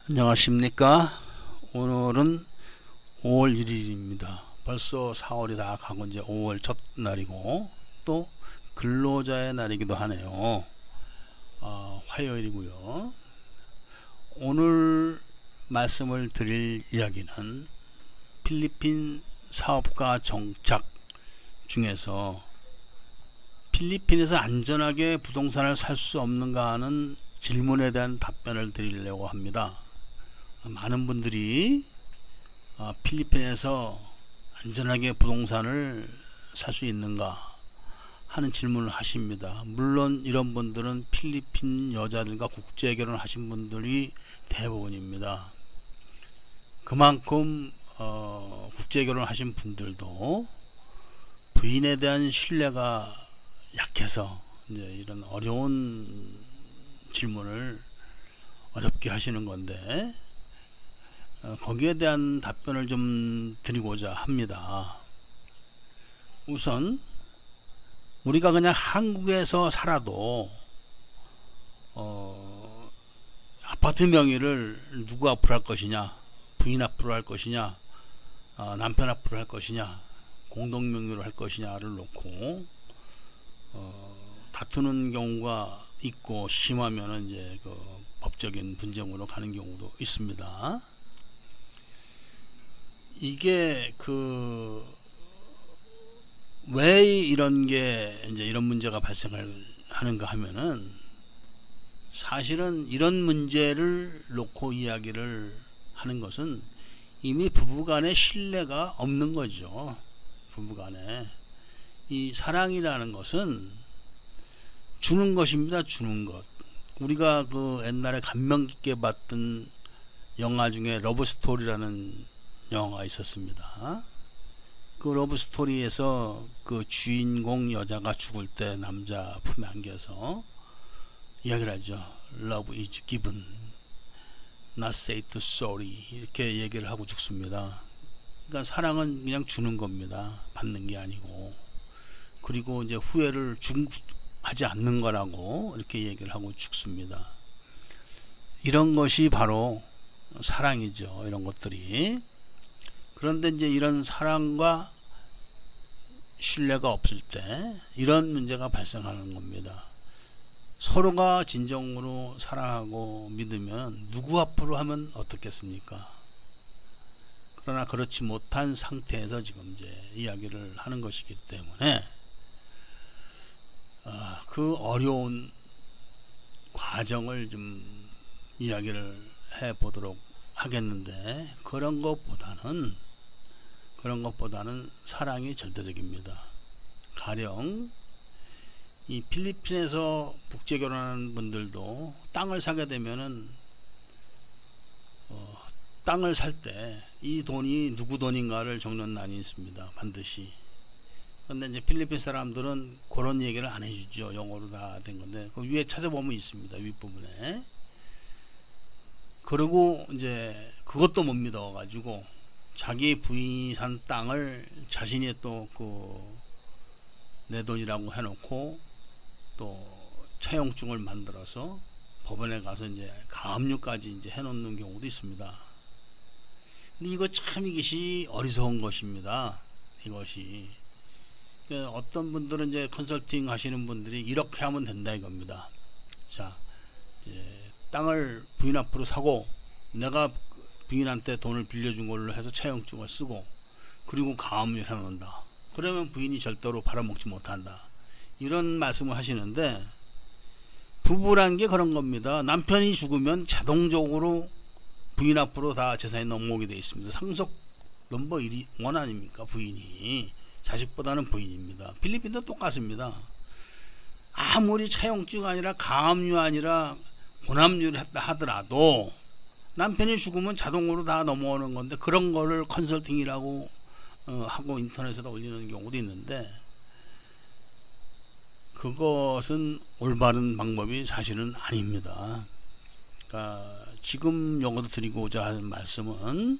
안녕하십니까. 오늘은 5월 1일입니다. 벌써 4월이 다 가고 이제 5월 첫날이고 또 근로자의 날이기도 하네요. 화요일이고요. 오늘 말씀을 드릴 이야기는 필리핀 사업가 정착 중에서 필리핀에서 안전하게 부동산을 살 수 없는가 하는 질문에 대한 답변을 드리려고 합니다. 많은 분들이 필리핀에서 안전하게 부동산을 살 수 있는가 하는 질문을 하십니다. 물론 이런 분들은 필리핀 여자들과 국제 결혼하신 분들이 대부분입니다. 그만큼 국제 결혼하신 분들도 부인에 대한 신뢰가 약해서 이제 이런 어려운 질문을 어렵게 하시는 건데 거기에 대한 답변을 좀 드리고자 합니다. 우선 우리가 그냥 한국에서 살아도 아파트 명의를 누구 앞으로 할 것이냐, 부인 앞으로 할 것이냐, 남편 앞으로 할 것이냐, 공동 명의로 할 것이냐를 놓고 다투는 경우가 있고 심하면은 이제 그 법적인 분쟁으로 가는 경우도 있습니다. 이게 왜 이런 게 이제 이런 문제가 발생을 하는가 하면은 사실은 이런 문제를 놓고 이야기를 하는 것은 이미 부부간의 신뢰가 없는 거죠. 부부간에 이 사랑이라는 것은 주는 것입니다. 주는 것. 우리가 그 옛날에 감명 깊게 봤던 영화 중에 러브스토리라는 영화가 있었습니다. 그 러브스토리에서 그 주인공 여자가 죽을 때 남자 품에 안겨서 이야기를 하죠. Love is given, not say to sorry. 이렇게 얘기를 하고 죽습니다. 그러니까 사랑은 그냥 주는 겁니다. 받는 게 아니고. 그리고 이제 후회를 하지 않는 거라고 이렇게 얘기를 하고 죽습니다. 이런 것이 바로 사랑이죠. 이런 것들이. 그런데 이제 이런 사랑과 신뢰가 없을 때 이런 문제가 발생하는 겁니다. 서로가 진정으로 사랑하고 믿으면 누구 앞으로 하면 어떻겠습니까? 그러나 그렇지 못한 상태에서 지금 이제 이야기를 하는 것이기 때문에 그 어려운 과정을 좀 이야기를 해 보도록 하겠는데 그런 것보다는 사랑이 절대적입니다. 가령 이 필리핀에서 국제 결혼하는 분들도 땅을 사게 되면은 땅을 살 때 이 돈이 누구 돈인가를 적는 난이 있습니다. 반드시. 근데 이제 필리핀 사람들은 그런 얘기를 안 해주죠. 영어로 다 된 건데 그 위에 찾아보면 있습니다. 윗부분에. 그리고 이제 그것도 못 믿어가지고 자기 부인이 산 땅을 자신이 또 내 돈이라고 해놓고 또 차용증을 만들어서 법원에 가서 이제 가압류까지 이제 해놓는 경우도 있습니다. 근데 이거 참 이것이 어리석은 것입니다. 이것이 어떤 분들은 이제 컨설팅 하시는 분들이 이렇게 하면 된다 이겁니다. 자, 이제 땅을 부인 앞으로 사고 내가 부인한테 돈을 빌려준 걸로 해서 차용증을 쓰고 그리고 가압류를 해놓는다. 그러면 부인이 절대로 팔아먹지 못한다. 이런 말씀을 하시는데 부부란 게 그런 겁니다. 남편이 죽으면 자동적으로 부인 앞으로 다 재산이 넘어오게 되어 있습니다. 상속 넘버 1이 원 아닙니까? 부인이 자식보다는 부인입니다. 필리핀도 똑같습니다. 아무리 차용증 아니라 가압류 아니라 혼합류를 했다 하더라도 남편이 죽으면 자동으로 다 넘어오는 건데 그런 거를 컨설팅이라고 하고 인터넷에다 올리는 경우도 있는데 그것은 올바른 방법이 사실은 아닙니다. 그러니까 지금 여기서 드리고자 하는 말씀은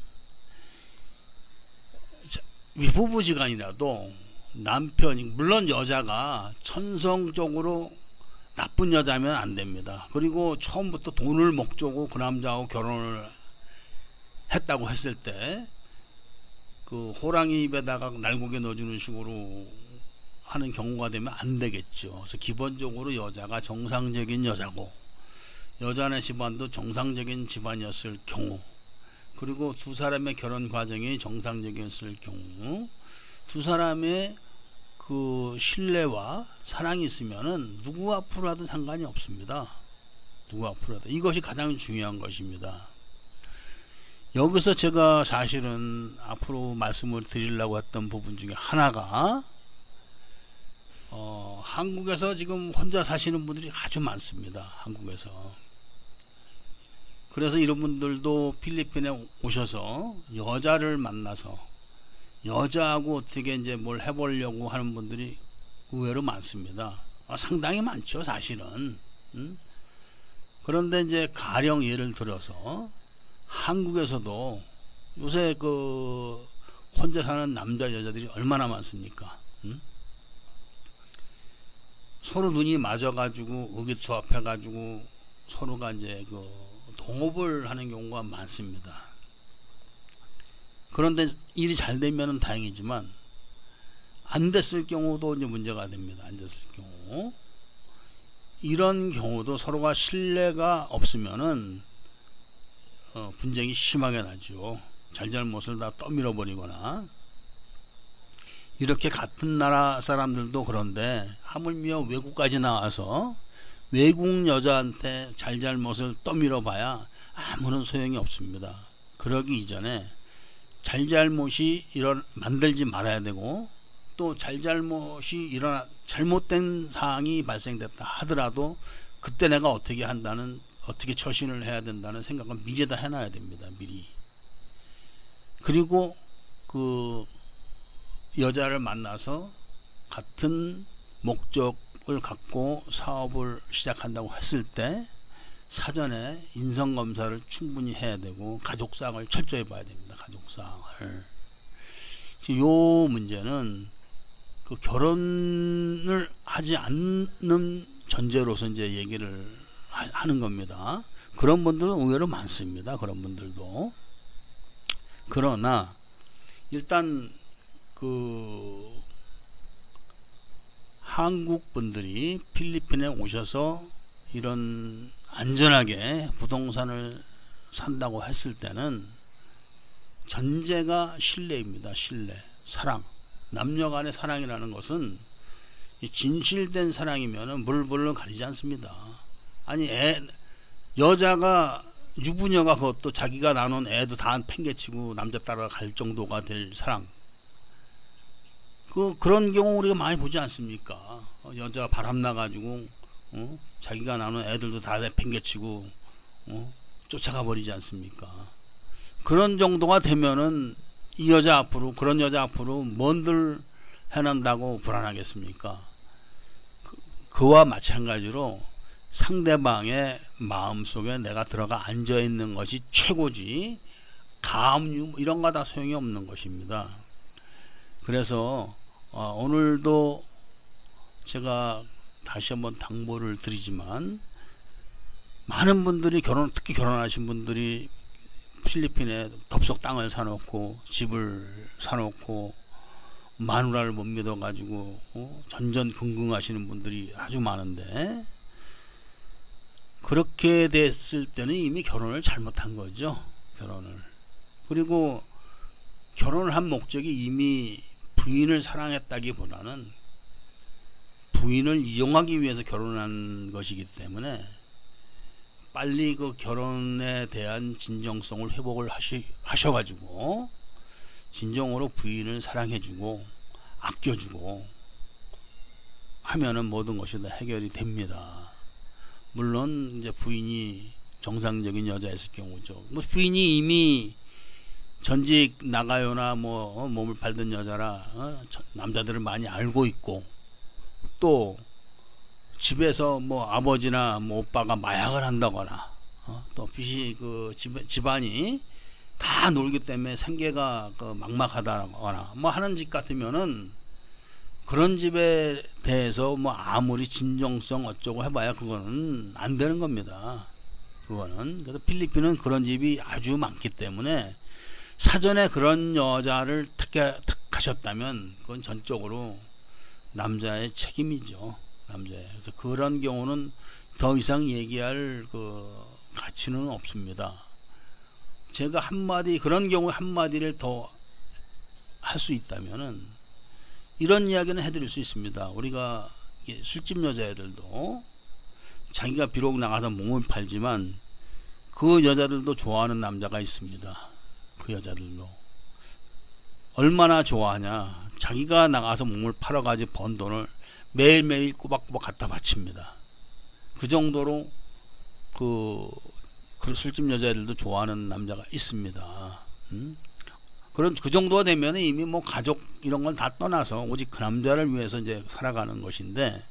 위부부지간이라도 남편이 물론 여자가 천성적으로 나쁜 여자면 안 됩니다. 그리고 처음부터 돈을 목적으로 그 남자하고 결혼을 했다고 했을 때 그 호랑이 입에다가 날고개 넣어주는 식으로 하는 경우가 되면 안 되겠죠. 그래서 기본적으로 여자가 정상적인 여자고 여자네 집안도 정상적인 집안이었을 경우, 그리고 두 사람의 결혼 과정이 정상적이었을 경우, 두 사람의 그 신뢰와 사랑이 있으면은 누구 앞으로 하든 상관이 없습니다. 누구 앞으로 하든. 이것이 가장 중요한 것입니다. 여기서 제가 사실은 앞으로 말씀을 드리려고 했던 부분 중에 하나가 한국에서 지금 혼자 사시는 분들이 아주 많습니다. 한국에서. 그래서 이런 분들도 필리핀에 오셔서 여자를 만나서 여자하고 어떻게 이제 뭘 해보려고 하는 분들이 의외로 많습니다. 상당히 많죠, 사실은. 그런데 이제 가령 예를 들어서 한국에서도 요새 그 혼자 사는 남자 여자들이 얼마나 많습니까? 서로 눈이 맞아가지고 의기투합해가지고 서로가 이제 그 동업을 하는 경우가 많습니다. 그런데 일이 잘 되면 다행이지만 안 됐을 경우도 이제 문제가 됩니다. 안 됐을 경우, 이런 경우도 서로가 신뢰가 없으면은 분쟁이 심하게 나죠. 잘잘못을 다 떠밀어 버리거나. 이렇게 같은 나라 사람들도 그런데 하물며 외국까지 나와서 외국 여자한테 잘잘못을 떠밀어 봐야 아무런 소용이 없습니다. 그러기 이전에 잘잘못이 만들지 말아야 되고, 또 잘잘못이 잘못된 사항이 발생됐다 하더라도 그때 내가 어떻게 처신을 해야 된다는 생각은 미리 다 해놔야 됩니다. 미리. 그리고 그 여자를 만나서 같은 목적을 갖고 사업을 시작한다고 했을 때 사전에 인성검사를 충분히 해야 되고 가족사항을 철저히 봐야 됩니다. 가족사항을. 요 문제는 그 결혼을 하지 않는 전제로서 이제 얘기를 하는 겁니다. 그런 분들은 의외로 많습니다. 그런 분들도. 그러나 일단 그 한국 분들이 필리핀에 오셔서 이런 안전하게 부동산을 산다고 했을 때는 전제가 신뢰입니다. 신뢰, 사랑. 남녀 간의 사랑이라는 것은 진실된 사랑이면 물불을 가리지 않습니다. 아니 여자가 유부녀가 그것도 자기가 나눈 애도 다 팽개치고 남자 따라갈 정도가 될 사랑, 그런 경우 우리가 많이 보지 않습니까? 여자가 바람나가지고 자기가 나눈 애들도 다 팽개치고 쫓아가 버리지 않습니까? 그런 정도가 되면은 이 여자 앞으로, 그런 여자 앞으로 뭔들 해낸다고 불안하겠습니까? 그와 마찬가지로 상대방의 마음속에 내가 들어가 앉아있는 것이 최고지, 가압류 이런 거 다 소용이 없는 것입니다. 그래서 오늘도 제가 다시 한번 당부를 드리지만, 많은 분들이 특히 결혼하신 분들이 필리핀에 덥석 땅을 사놓고 집을 사놓고 마누라를 못 믿어가지고 전전긍긍하시는 분들이 아주 많은데, 그렇게 됐을 때는 이미 결혼을 잘못한 거죠. 결혼을. 그리고 결혼을 한 목적이 이미 부인을 사랑했다기보다는 부인을 이용하기 위해서 결혼한 것이기 때문에 빨리 그 결혼에 대한 진정성을 회복을 하셔가지고 진정으로 부인을 사랑해주고 아껴주고 하면은 모든 것이 다 해결이 됩니다. 물론 이제 부인이 정상적인 여자였을 경우죠. 뭐 부인이 이미 전직 나가요나 몸을 팔던 여자라 남자들을 많이 알고 있고, 또 집에서 아버지나 오빠가 마약을 한다거나 또 집안이 다 놀기 때문에 생계가 막막하다거나 하는 집 같으면은 그런 집에 대해서 뭐 아무리 진정성 어쩌고 해봐야 그거는 안 되는 겁니다. 그거는. 그래서 필리핀은 그런 집이 아주 많기 때문에 사전에 그런 여자를 택하셨다면 그건 전적으로 남자의 책임이죠. 남자의. 그래서 그런 경우는 더 이상 얘기할 그 가치는 없습니다. 제가 한마디, 그런 경우에 한마디를 더 할 수 있다면은 이런 이야기는 해드릴 수 있습니다. 우리가 술집 여자애들도 자기가 비록 나가서 몸을 팔지만 그 여자들도 좋아하는 남자가 있습니다. 그 여자들도 얼마나 좋아하냐. 자기가 나가서 몸을 팔아가지고 번 돈을 매일매일 꼬박꼬박 갖다 바칩니다. 그 정도로 그 술집 여자애들도 좋아하는 남자가 있습니다. 그 정도가 되면 이미 뭐 가족 이런 건 다 떠나서 오직 그 남자를 위해서 이제 살아가는 것인데,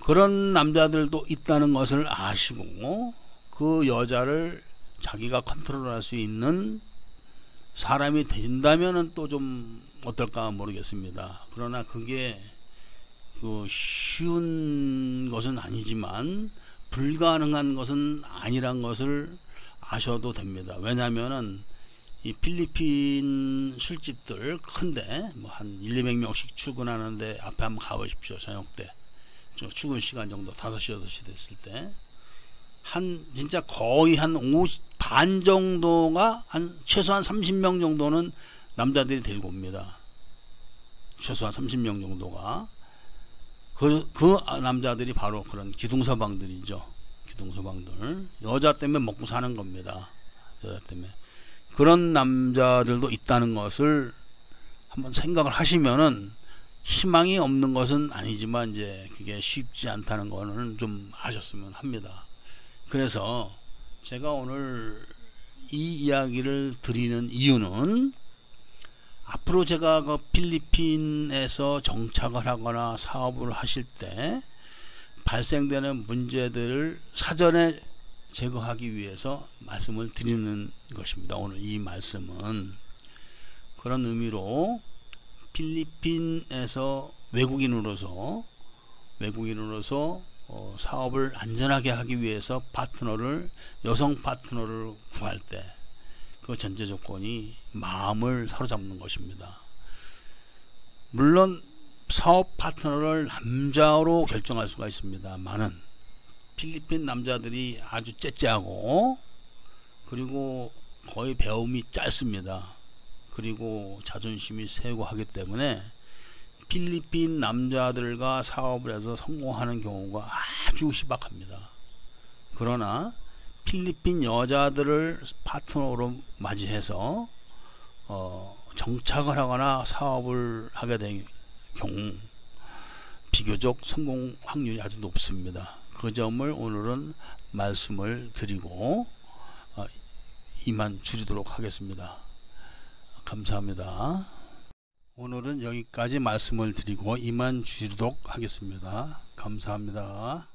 그런 남자들도 있다는 것을 아시고 그 여자를 자기가 컨트롤할 수 있는 사람이 된다면은 또 좀 어떨까 모르겠습니다. 그러나 그게 그 쉬운 것은 아니지만 불가능한 것은 아니란 것을 아셔도 됩니다. 왜냐하면은 이 필리핀 술집들 큰데 뭐 한 100~200명씩 출근하는데 앞에 한번 가보십시오. 저녁 때 출근 시간 정도 5시 8시 됐을 때 한 진짜 거의 한 반 정도가 한 최소한 30명 정도는 남자들이 데리고 옵니다. 최소한 30명 정도가 그 남자들이 바로 그런 기둥서방들이죠. 기둥서방들. 여자 때문에 먹고 사는 겁니다. 여자 때문에. 그런 남자들도 있다는 것을 한번 생각을 하시면은 희망이 없는 것은 아니지만 이제 그게 쉽지 않다는 거는 좀 아셨으면 합니다. 그래서 제가 오늘 이 이야기를 드리는 이유는 앞으로 제가 그 필리핀에서 정착을 하거나 사업을 하실 때 발생되는 문제들을 사전에 제거하기 위해서 말씀을 드리는 것입니다. 오늘 이 말씀은 그런 의미로 필리핀에서 외국인으로서 사업을 안전하게 하기 위해서 여성 파트너를 구할 때 그 전제 조건이 마음을 사로잡는 것입니다. 물론 사업 파트너를 남자로 결정할 수가 있습니다만은 필리핀 남자들이 아주 째째하고 그리고 거의 배움이 짧습니다. 그리고 자존심이 세고 하기 때문에 필리핀 남자들과 사업을 해서 성공하는 경우가 아주 희박합니다. 그러나 필리핀 여자들을 파트너로 맞이해서 정착을 하거나 사업을 하게 된 경우 비교적 성공 확률이 아주 높습니다. 그 점을 오늘은 말씀을 드리고 이만 줄이도록 하겠습니다. 감사합니다. 오늘은 여기까지 말씀을 드리고 이만 줄이도록 하겠습니다. 감사합니다.